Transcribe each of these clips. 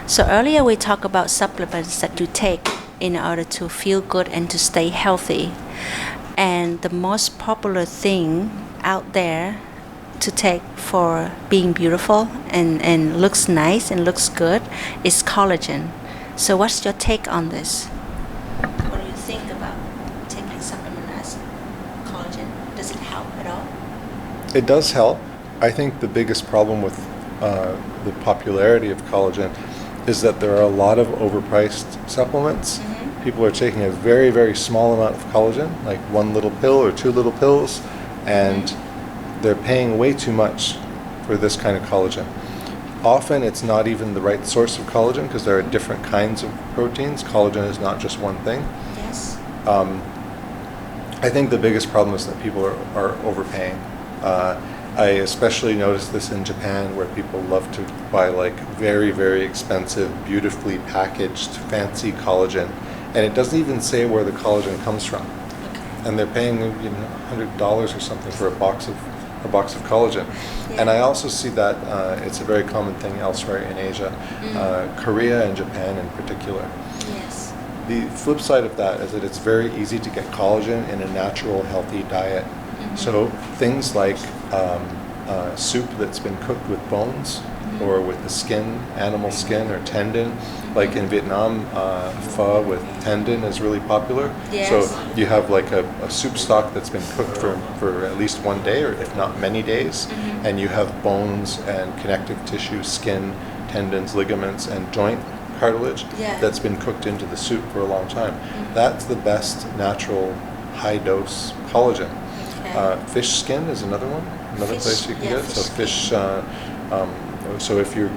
So earlier we talked about supplements that you take in order to feel good and to stay healthy. And the most popular thing out there to take for being beautiful and looks nice and looks good is collagen. So what's your take on this? What do you think about taking supplement as collagen? Does it help at all? It does help. I think the biggest problem with the popularity of collagen is that there are a lot of overpriced supplements. Mm-hmm. People are taking a very, very small amount of collagen, like one little pill or two little pills, and they're paying way too much for this kind of collagen. Often it's not even the right source of collagen because there are different kinds of proteins. Collagen is not just one thing. Yes. I think the biggest problem is that people are overpaying. I especially noticed this in Japan, where people love to buy like very, very expensive, beautifully packaged, fancy collagen, and it doesn't even say where the collagen comes from. Okay. And they're paying $100 or something for a box of collagen. Yeah. And I also see that it's a very common thing elsewhere in Asia, Korea and Japan in particular. Yes. The flip side of that is that it's very easy to get collagen in a natural, healthy diet. So things like soup that's been cooked with bones or with the skin, animal skin or tendon. Like in Vietnam, pho with tendon is really popular. Yes. So you have like a soup stock that's been cooked for at least one day, or if not many days, and you have bones and connective tissue, skin, tendons, ligaments, and joint cartilage that's been cooked into the soup for a long time. That's the best natural high-dose collagen. Okay. Fish skin is another one, Fish, place you can get. So fish so if you're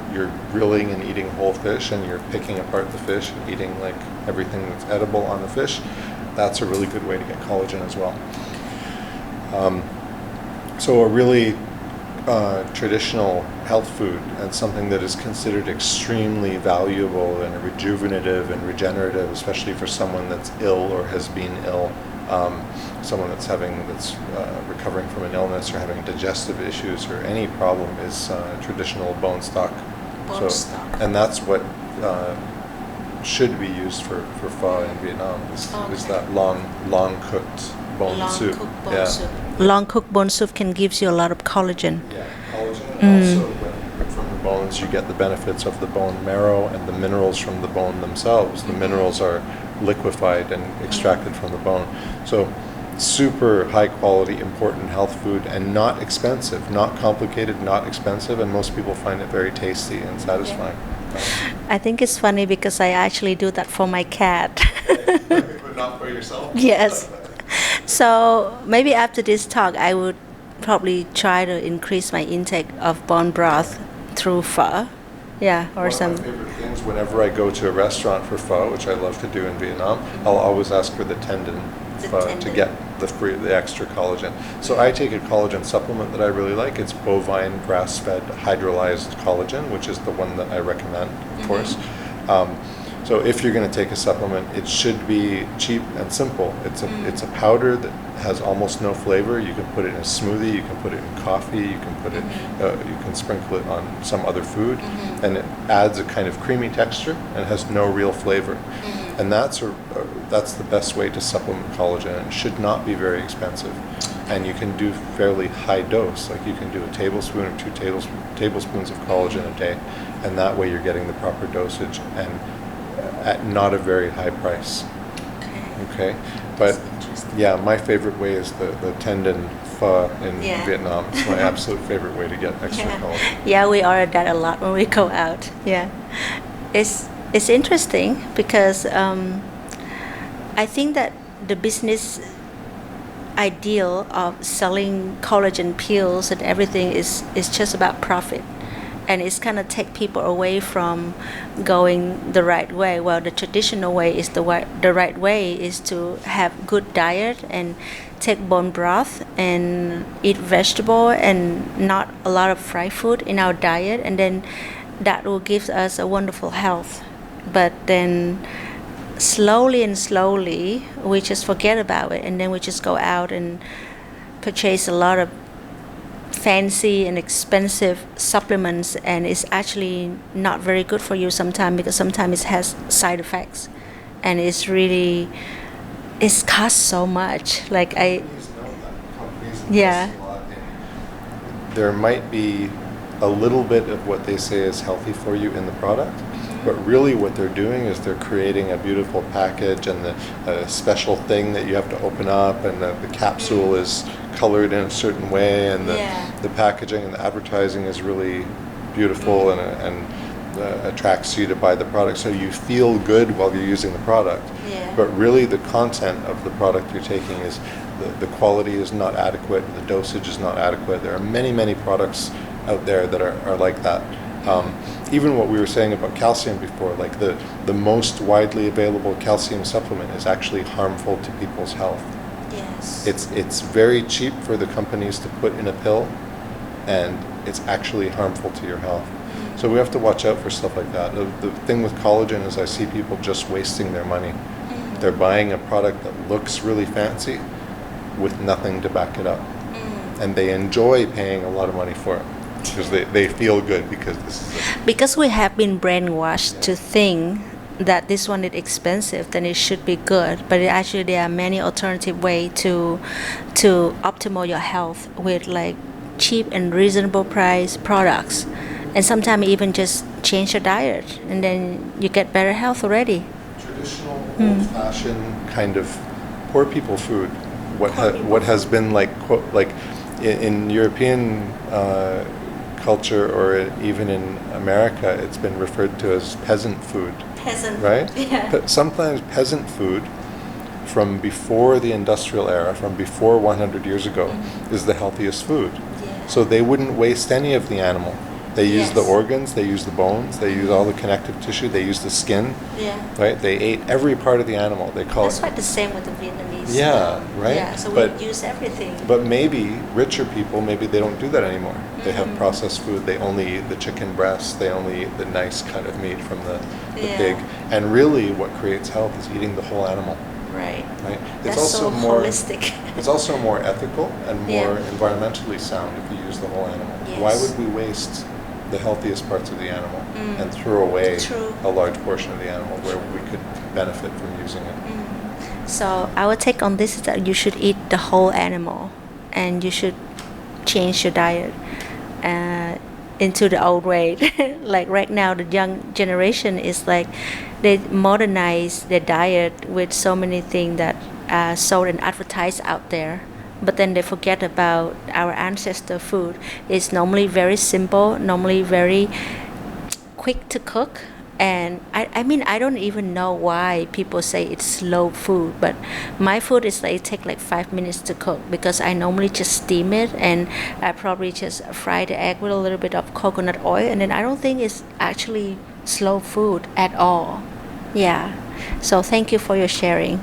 grilling and eating whole fish and you're picking apart the fish and eating like everything that's edible on the fish, that's a really good way to get collagen as well. So a really traditional health food and something that is considered extremely valuable and rejuvenative and regenerative, especially for someone that's ill or has been ill, someone that's recovering from an illness or having digestive issues or any problem, is traditional bone stock. Stock. And that's what should be used for pho in Vietnam is that long cooked bone soup. Cooked bone soup. Long cooked bone soup can give you a lot of collagen. Yeah, collagen. And also, when you cook from the bones, you get the benefits of the bone marrow and the minerals from the bone themselves. The minerals are liquefied and extracted from the bone. So super high quality, important health food, and not expensive, not complicated, not expensive, and most people find it very tasty and satisfying. I think it's funny because I actually do that for my cat. But not for yourself? Yes. So maybe after this talk, I would probably try to increase my intake of bone broth through pho. Yeah, or One some. of my favorite things, whenever I go to a restaurant for pho, which I love to do in Vietnam, I'll always ask for the tendon pho to get the extra collagen. So I take a collagen supplement that I really like. It's bovine grass-fed hydrolyzed collagen, which is the one that I recommend, of course. So if you're going to take a supplement, it should be cheap and simple. It's a powder that has almost no flavor. You can put it in a smoothie, you can put it in coffee, you can sprinkle it on some other food, and it adds a kind of creamy texture and has no real flavor. And that's the best way to supplement collagen. It should not be very expensive, and you can do fairly high dose. Like you can do a tablespoon or 2 tablespoons of collagen a day, and that way you're getting the proper dosage and at not a very high price. Okay, but yeah, my favorite way is the tendon pho in Vietnam. It's my absolute favorite way to get extra collagen. Yeah, we order that a lot when we go out. Yeah, it's interesting because I think that the business ideal of selling collagen pills and everything is just about profit. And it's kind of take people away from going the right way. Well, the traditional way is the right way is to have good diet and take bone broth and eat vegetable and not a lot of fried food in our diet, and then that will give us a wonderful health. But then slowly we just forget about it, and then we just go out and purchase a lot of fancy and expensive supplements, and it's actually not very good for you sometimes, because sometimes it has side effects, and it costs so much. Like Companies know that. Companies invest yeah. a lot in. There might be a little bit of what they say is healthy for you in the product, but really what they're doing is they're creating a beautiful package and a special thing that you have to open up, and the capsule is colored in a certain way, and the packaging and the advertising is really beautiful and attracts you to buy the product, so you feel good while you're using the product. But really the content of the product you're taking is the quality is not adequate, the dosage is not adequate. There are many products out there that are like that. Even what we were saying about calcium before, like the most widely available calcium supplement is actually harmful to people's health. Yes. It's very cheap for the companies to put in a pill, and it's actually harmful to your health. So we have to watch out for stuff like that. The thing with collagen is I see people just wasting their money. They're buying a product that looks really fancy with nothing to back it up. And they enjoy paying a lot of money for it because they feel good because this is it. Because we have been brainwashed to think that this one is expensive, then it should be good. But actually there are many alternative ways to optimize your health with like cheap and reasonable price products. And sometimes even just change your diet, and then you get better health already. Traditional, old-fashioned kind of poor people food. What has been like in European culture, or even in America, it's been referred to as peasant food. Peasant, right? Yeah. But sometimes peasant food from before the industrial era, from before 100 years ago, is the healthiest food. Yeah. So they wouldn't waste any of the animal. They use the organs, they use the bones, they use all the connective tissue, they use the skin. Yeah. Right? They ate every part of the animal. They call That's it. quite the same with the Vietnamese. Yeah, right? Yeah, so But- we use everything. But maybe richer people, maybe they don't do that anymore. They have processed food. They only eat the chicken breast. They only eat the nice cut of meat from the pig. And really, what creates health is eating the whole animal. Right. Right? That's so holistic. It's also more ethical and more Yeah. environmentally sound if you use the whole animal. Yes. Why would we waste the healthiest parts of the animal and throw away True. a large portion of the animal where we could benefit from using it? So our take on this is that you should eat the whole animal, and you should change your diet into the old way. Like right now, the young generation is like they modernize their diet with so many things that are sold and advertised out there. But then they forget about our ancestor food. It's normally very simple, normally very quick to cook. And I mean, I don't even know why people say it's slow food, but my food is like, it takes like 5 minutes to cook, because I normally just steam it, and I probably just fry the egg with a little bit of coconut oil, and then I don't think it's actually slow food at all. Yeah. So thank you for your sharing.